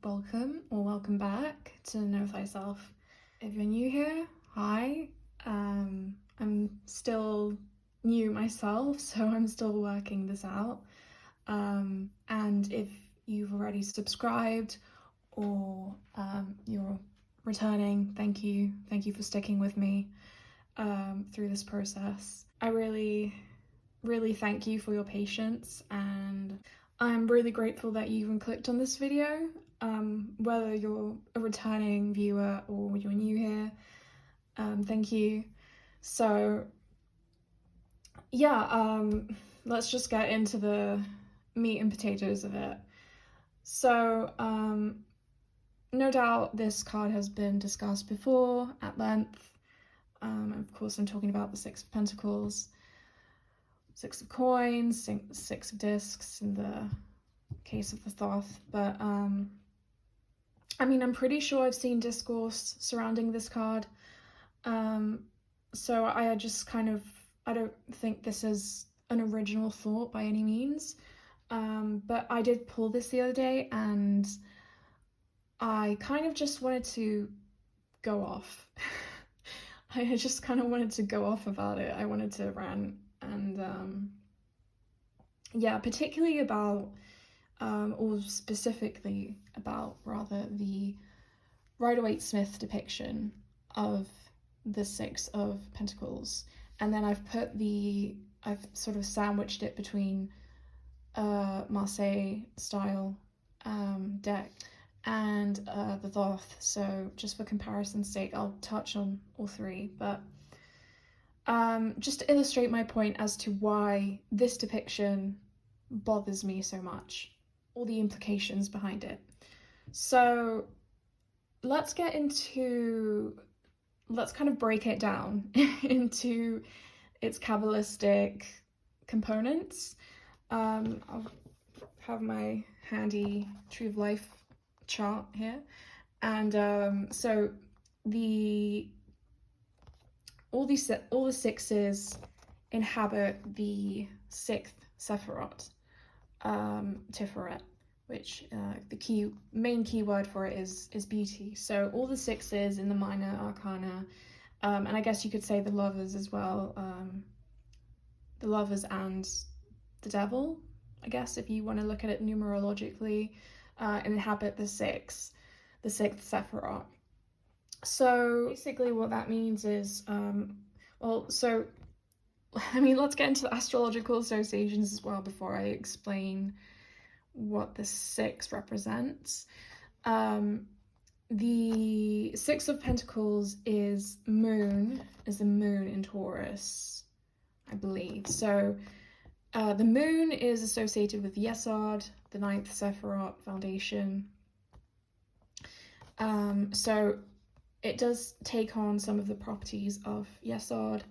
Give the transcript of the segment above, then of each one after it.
welcome or welcome back to Know Thyself. If you're new here, hi. I'm still new myself, so I'm still working this out. And if you've already subscribed or you're returning, thank you for sticking with me through this process. I really thank you for your patience, and I'm really grateful that you even clicked on this video, whether you're a returning viewer or you're new here. Thank you. So yeah, let's just get into the meat and potatoes of it. So no doubt this card has been discussed before at length. Of course, I'm talking about the Six of Pentacles, Six of Coins, Six of Discs in the case of the Thoth. But I mean, I'm pretty sure I've seen discourse surrounding this card. So I just I don't think this is an original thought by any means. But I did pull this the other day, and I kind of just wanted to go off. I just kind of wanted to go off about it. I wanted to rant, and yeah, particularly about, or specifically about, rather, the Rider-Waite-Smith depiction of the Six of Pentacles. And then I've sort of sandwiched it between Marseille style deck and the Thoth. So just for comparison's sake, I'll touch on all three, but just to illustrate my point as to why this depiction bothers me so much, all the implications behind it. So let's kind of break it down into its Kabbalistic components. I'll have my handy Tree of Life chart here, and so all the sixes inhabit the sixth Sephirot, Tiferet, which the main key word for it is beauty. So all the sixes in the minor arcana, and I guess you could say the Lovers as well, the Lovers and the Devil, I guess, if you want to look at it numerologically, inhabit the sixth Sephirot. So basically what that means is, let's get into the astrological associations as well before I explain what the six represents. The Six of Pentacles is the moon in Taurus, I believe. So the moon is associated with Yesod, the ninth Sephirot foundation. So it does take on some of the properties of Yesod,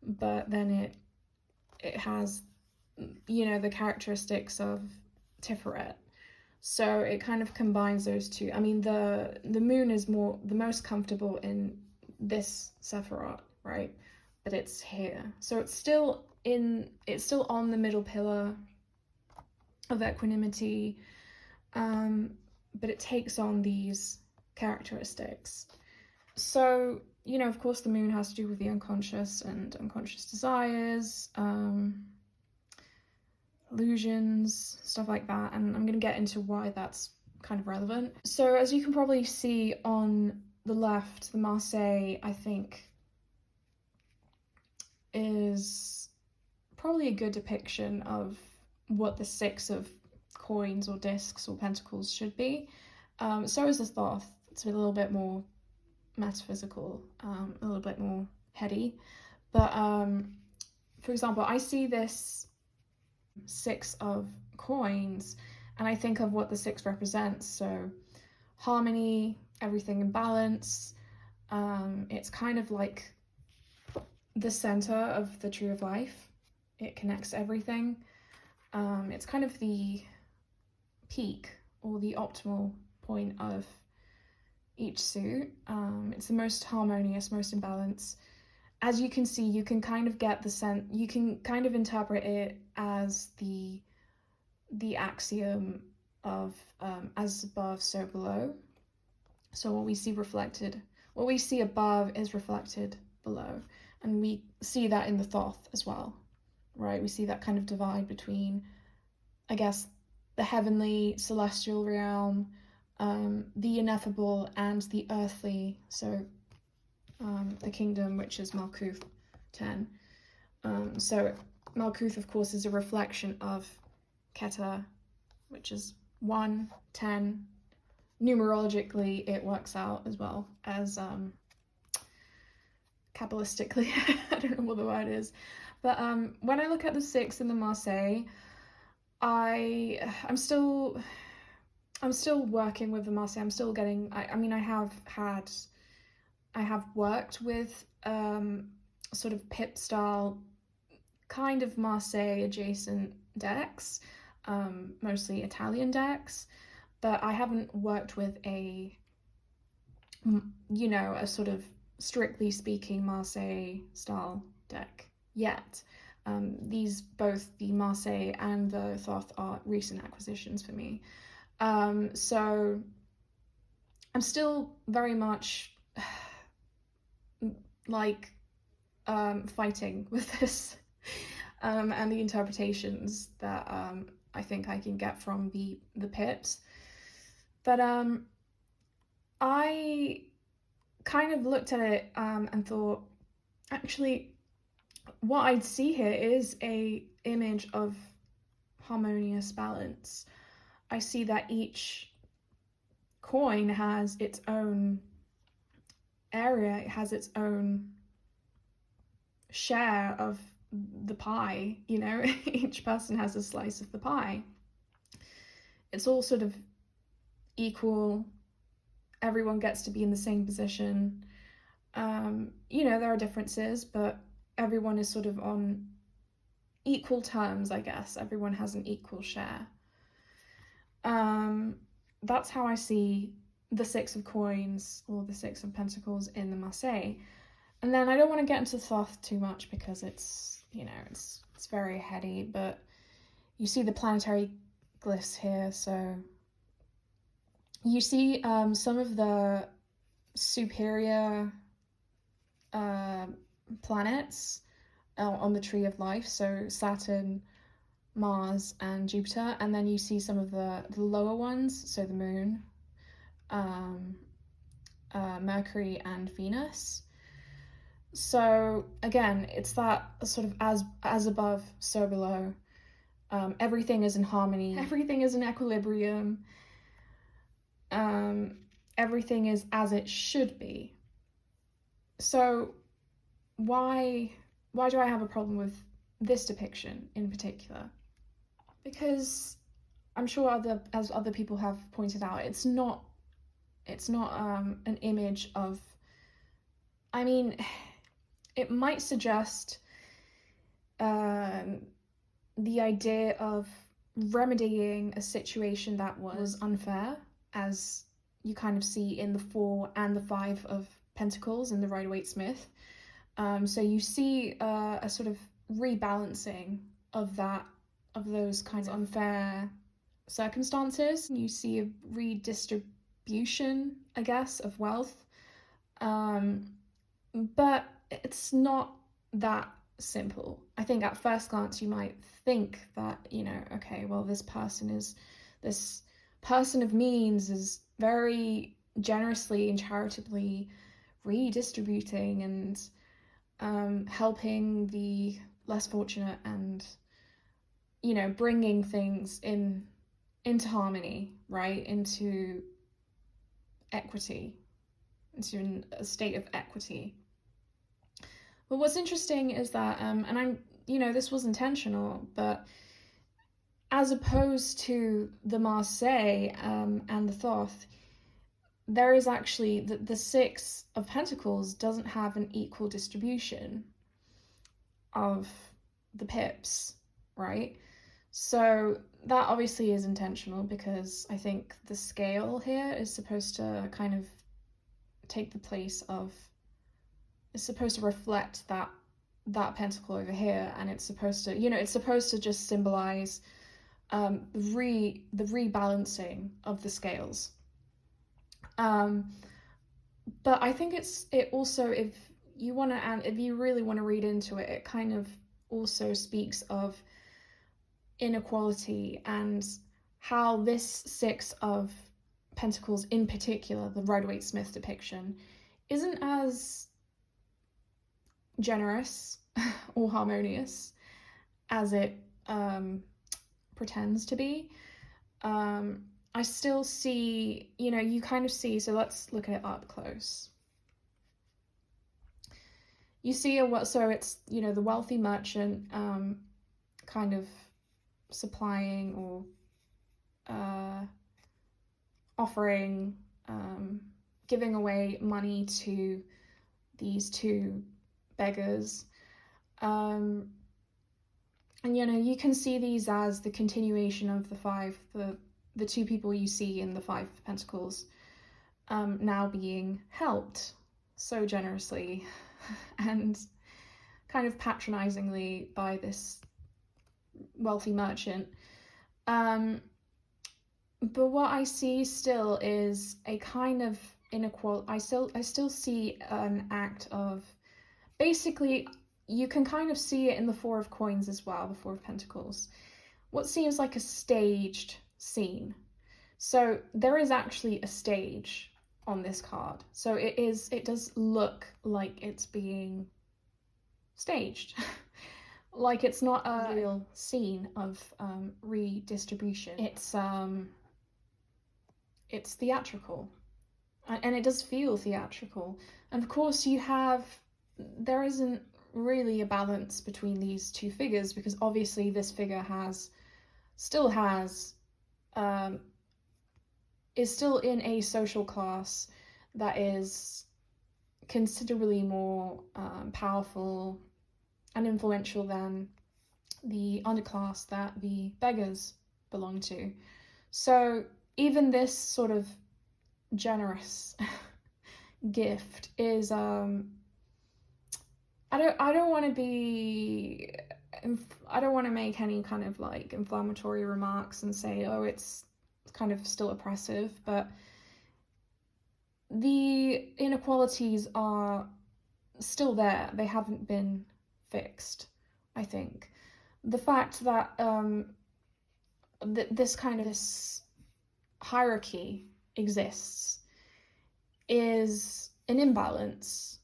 but then it has, the characteristics of Tiferet. So it kind of combines those two. I mean, the moon is the most comfortable in this Sephirot, right? But it's here. So it's still on the middle pillar of equanimity, but it takes on these characteristics. So, of course, the moon has to do with the unconscious and unconscious desires, illusions, stuff like that, and I'm going to get into why that's kind of relevant. So as you can probably see on the left, the Marseille, I think, is probably a good depiction of what the Six of Coins or Discs or Pentacles should be. So is the Thoth. It's a little bit more metaphysical, a little bit more heady. But for example, I see this Six of Coins and I think of what the six represents. So harmony, everything in balance. It's kind of like the center of the Tree of Life. It connects everything. It's kind of the peak or the optimal point of each suit. It's the most harmonious, most in balance. As you can see, you can kind of get the sense, you can kind of interpret it as the axiom of as above, so below. So what we see above is reflected below. And we see that in the Thoth as well, right? We see that kind of divide between, I guess, the heavenly, celestial realm, the ineffable, and the earthly. So the kingdom, which is Malkuth 10. So Malkuth, of course, is a reflection of Keter, which is 1, 10. Numerologically, it works out as well as Kabbalistically. I don't know what the word is. But when I look at the 6 in the Marseille, I'm still working with the Marseille. I'm still getting, I mean, I have worked with sort of pip style kind of Marseille adjacent decks, mostly Italian decks, but I haven't worked with a sort of strictly speaking Marseille style deck yet. Both the Marseille and the Thoth are recent acquisitions for me. So I'm still very much like fighting with this and the interpretations that I think I can get from the pips. But I kind of looked at it and thought, actually, what I'd see here is a image of harmonious balance. I see that each coin has its own area, it has its own share of the pie, each person has a slice of the pie. It's all sort of equal, everyone gets to be in the same position. There are differences, but everyone is sort of on equal terms, I guess. Everyone has an equal share. That's how I see the 6 of coins or the 6 of pentacles in the Marseille. And then I don't want to get into Thoth too much because it's very heady, but you see the planetary glyphs here. So you see some of the superior planets on the tree of life, so Saturn, Mars, and Jupiter, and then you see some of the lower ones, so the Moon, Mercury, and Venus. So again, it's that sort of as above, so below. Everything is in harmony. Everything is in equilibrium. Everything is as it should be. So why do I have a problem with this depiction in particular? Because I'm sure as other people have pointed out, it's not an image of, I mean, it might suggest the idea of remedying a situation that was unfair, as you kind of see in the 4 and the 5 of Pentacles in the Rider-Waite-Smith. So you see a sort of rebalancing of those kinds of unfair circumstances. You see a redistribution, I guess, of wealth. But it's not that simple. I think at first glance you might think that, okay, well, this person of means is very generously and charitably redistributing and helping the less fortunate and, bringing things into harmony, right? Into equity, into a state of equity. But what's interesting is that, and I'm, this was intentional, but as opposed to the Marseille and the Thoth, there is actually, the 6 of Pentacles doesn't have an equal distribution of the pips, right? So that obviously is intentional, because I think the scale here is supposed to kind of take the place of, it's supposed to reflect that pentacle over here, and it's supposed to, it's supposed to just symbolize the rebalancing of the scales. But I think it also, if you want to, and if you really want to read into it, it kind of also speaks of inequality and how this Six of Pentacles in particular, the Rider-Waite-Smith depiction, isn't as generous or harmonious as it pretends to be. I still see, you kind of see, so let's look at it up close. You see so it's, the wealthy merchant kind of supplying or offering, giving away money to these two beggars. And, you can see these as the continuation of the two people you see in the Five of Pentacles now being helped so generously and kind of patronizingly by this wealthy merchant. But what I see still is a kind of inequality. I still see an act of, basically, you can kind of see it in the Four of Coins as well, the Four of Pentacles. What seems like a staged scene. So there is actually a stage on this card. So it does look like it's being staged. Like it's not a real scene of redistribution. It's theatrical. And it does feel theatrical. And of course there isn't really a balance between these two figures, because obviously this figure is still in a social class that is considerably more powerful and influential than the underclass that the beggars belong to. So even this sort of generous gift is I don't want to make any kind of like inflammatory remarks and say, oh, it's kind of still oppressive, but the inequalities are still there. They haven't been fixed, I think. The fact that this hierarchy exists is an imbalance,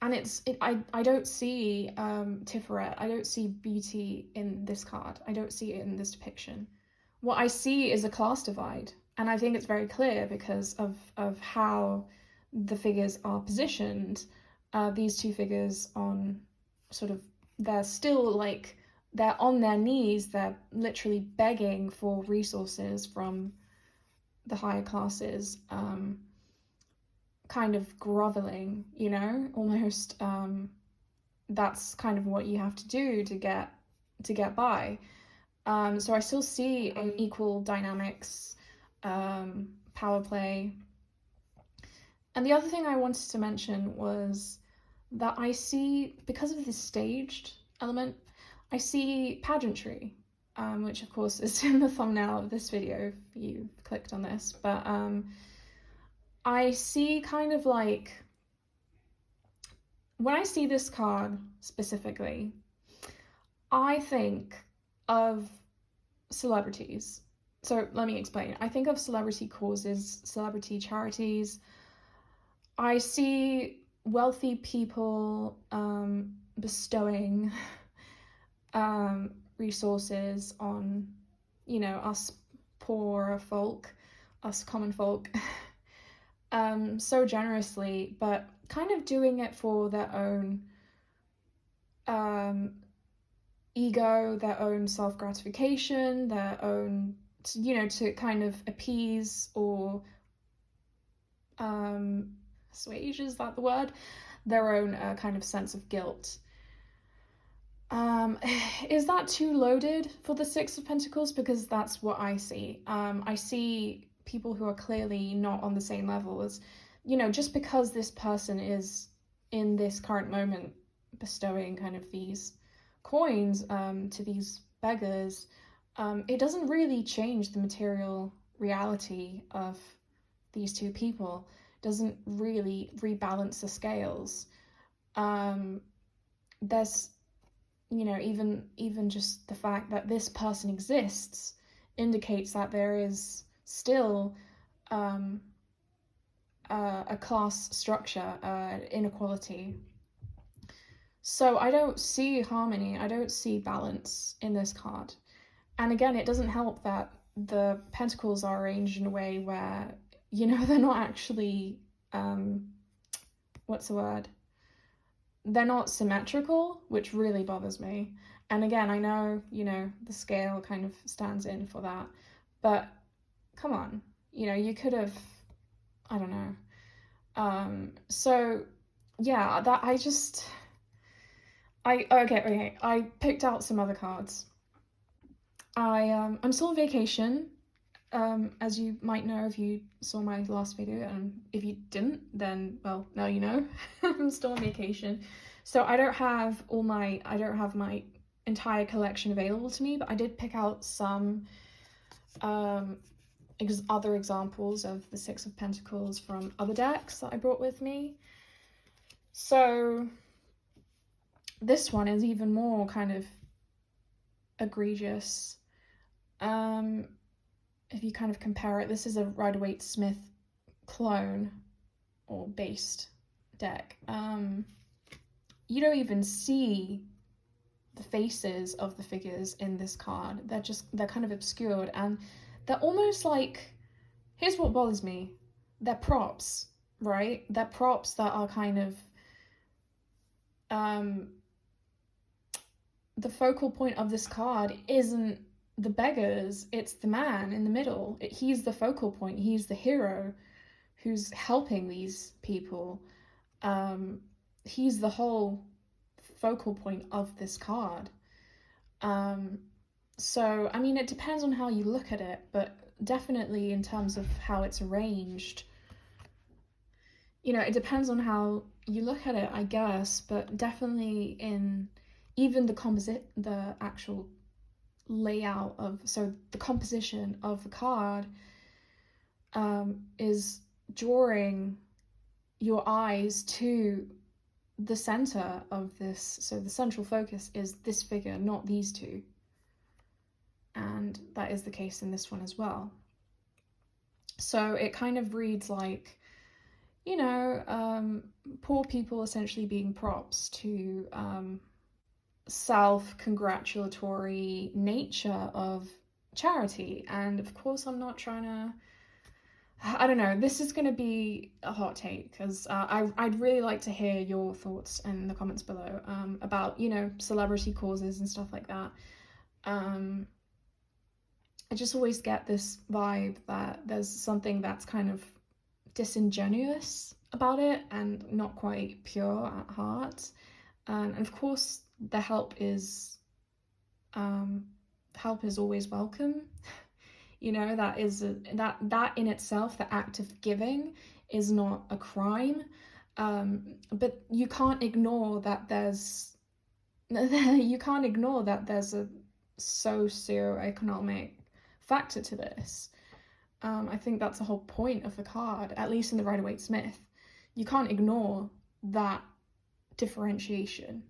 and I don't see Tiferet, I don't see beauty in this card, I don't see it in this depiction. What I see is a class divide, and I think it's very clear because of how the figures are positioned. These two figures on sort of, they're still like, they're on their knees, they're literally begging for resources from the higher classes, kind of groveling, almost. That's kind of what you have to do to get by. So I still see an equal dynamics, power play. And the other thing I wanted to mention was that I see, because of this staged element, I see pageantry, which of course is in the thumbnail of this video if you clicked on this, but I see kind of like, when I see this card specifically, I think of celebrities. So let me explain. I think of celebrity causes, celebrity charities. I see wealthy people bestowing resources on, us poorer folk, us common folk, so generously, but kind of doing it for their own ego, their own self-gratification, their own, to kind of appease or assuage, is that the word? Their own kind of sense of guilt. Is that too loaded for the Six of Pentacles? Because that's what I see. I see people who are clearly not on the same level as, just because this person is in this current moment bestowing kind of these coins to these beggars, it doesn't really change the material reality of these two people. It doesn't really rebalance the scales. There's, you know, even just the fact that this person exists indicates that there is still a class structure, inequality. So I don't see harmony, I don't see balance in this card. And again, it doesn't help that the pentacles are arranged in a way where, you know, they're not actually, what's the word? They're not symmetrical, which really bothers me. And again, I know, you know, the scale kind of stands in for that. But come on, you know, you could have, I don't know. So yeah, that I picked out some other cards. I'm still on vacation, as you might know if you saw my last video, and if you didn't, then, well, now you know. I'm still on vacation. So I don't have my entire collection available to me, but I did pick out some other examples of the Six of Pentacles from other decks that I brought with me. So this one is even more kind of egregious. If you kind of compare it, this is a Rider-Waite-Smith clone or based deck. You don't even see the faces of the figures in this card. They're kind of obscured, and they're almost like, here's what bothers me, they're props, right? They're props that are kind of the focal point of this card isn't the beggars, it's the man in the middle. He's the focal point, he's the hero who's helping these people. He's the whole focal point of this card. So, I mean, it depends on how you look at it, but definitely in terms of how it's arranged, you know, it depends on how you look at it, I guess, but definitely in even the actual layout of, so the composition of the card is drawing your eyes to the center of this. So the central focus is this figure, not these two. And that is the case in this one as well. So it kind of reads like, you know, poor people essentially being props to self-congratulatory nature of charity. And of course, I'm not trying to, I don't know, this is going to be a hot take, because I'd really like to hear your thoughts in the comments below about, you know, celebrity causes and stuff like that. I just always get this vibe that there's something that's kind of disingenuous about it and not quite pure at heart. And of course, the help is always welcome. You know, that in itself, the act of giving, is not a crime. But you can't ignore that there's a socioeconomic factor to this. I think that's the whole point of the card, at least in the Rider-Waite-Smith. You can't ignore that differentiation.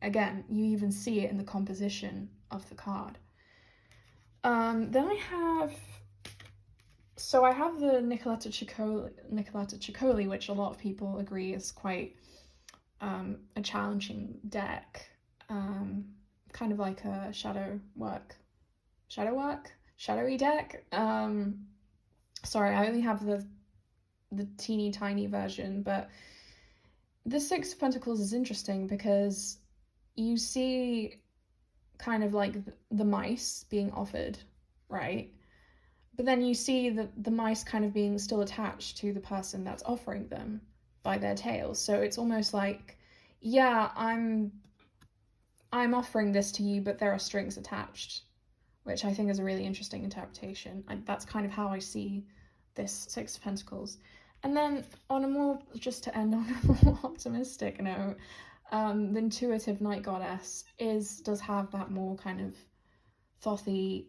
Again, you even see it in the composition of the card. Then I have the Nicoletta Ciccoli, which a lot of people agree is quite a challenging deck. Kind of like a shadowy deck. Sorry, I only have the teeny tiny version, but the Six of Pentacles is interesting because you see kind of like the mice being offered, right? But then you see the mice kind of being still attached to the person that's offering them by their tails. So it's almost like, yeah, I'm offering this to you, but there are strings attached, which I think is a really interesting interpretation. That's kind of how I see this Six of Pentacles. And then just to end on a more optimistic note, the intuitive Night Goddess does have that more kind of thothy,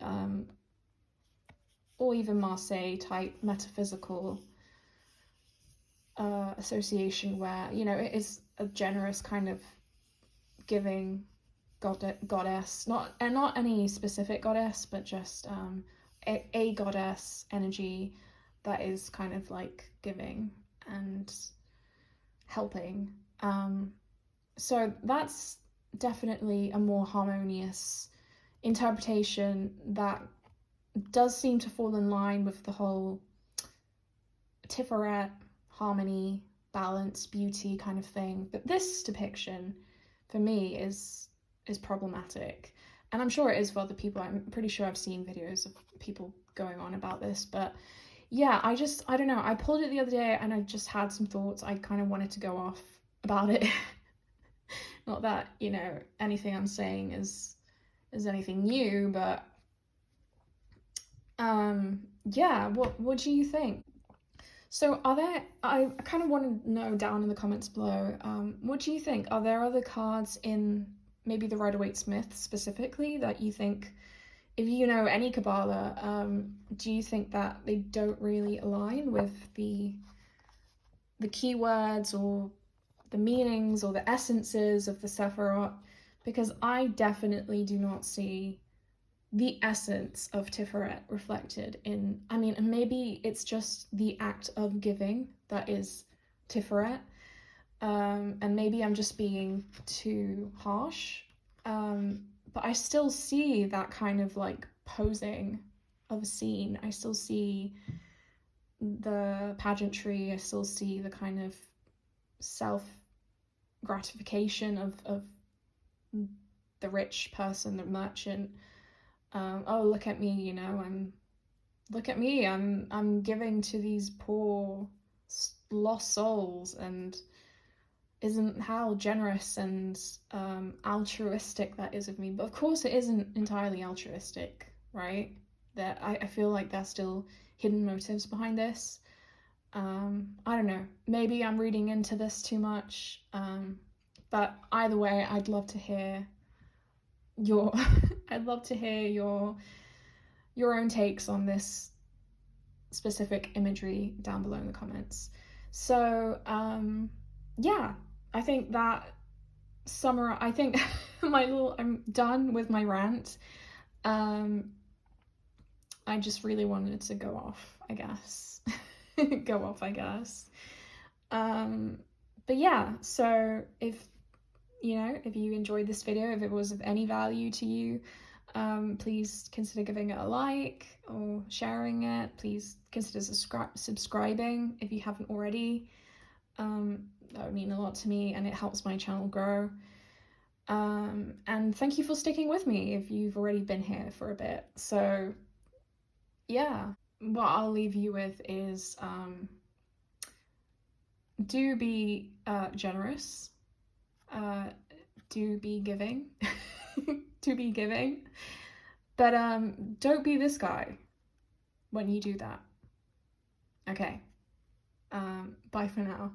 or even Marseille type metaphysical association where, you know, it is a generous kind of giving goddess, not any specific goddess, but just a goddess energy that is kind of like giving and helping. So that's definitely a more harmonious interpretation that does seem to fall in line with the whole Tiferet, harmony, balance, beauty kind of thing. But this depiction, for me, is problematic. And I'm sure it is for other people. I'm pretty sure I've seen videos of people going on about this. But yeah, I don't know. I pulled it the other day and I just had some thoughts. I kind of wanted to go off about it. Not that, you know, anything I'm saying is anything new, but yeah, what do you think? So I kind of want to know down in the comments below, what do you think? Are there other cards in maybe the Rider-Waite-Smith specifically that you think, if you know any Kabbalah, do you think that they don't really align with the keywords or the meanings or the essences of the Sephirot? Because I definitely do not see the essence of Tiferet reflected in, I mean, and maybe it's just the act of giving that is Tiferet, and maybe I'm just being too harsh, but I still see that kind of like posing of a scene. I still see the pageantry, I still see the kind of self gratification of the rich person, the merchant. Oh, look at me, you know, look at me, I'm giving to these poor lost souls, and isn't how generous and altruistic that is of me. But of course it isn't entirely altruistic, right? That I feel like there's still hidden motives behind this. I don't know, maybe I'm reading into this too much, but either way, I'd love to hear your I'd love to hear your own takes on this specific imagery down below in the comments. So yeah, I think that I think I'm done with my rant. I just really wanted to go off, I guess. But yeah, so if you enjoyed this video, if it was of any value to you, please consider giving it a like or sharing it. Please consider subscribing if you haven't already. That would mean a lot to me and it helps my channel grow. And thank you for sticking with me if you've already been here for a bit. So yeah, what I'll leave you with is do be generous, do be giving, do be giving, but don't be this guy when you do that. Okay, bye for now.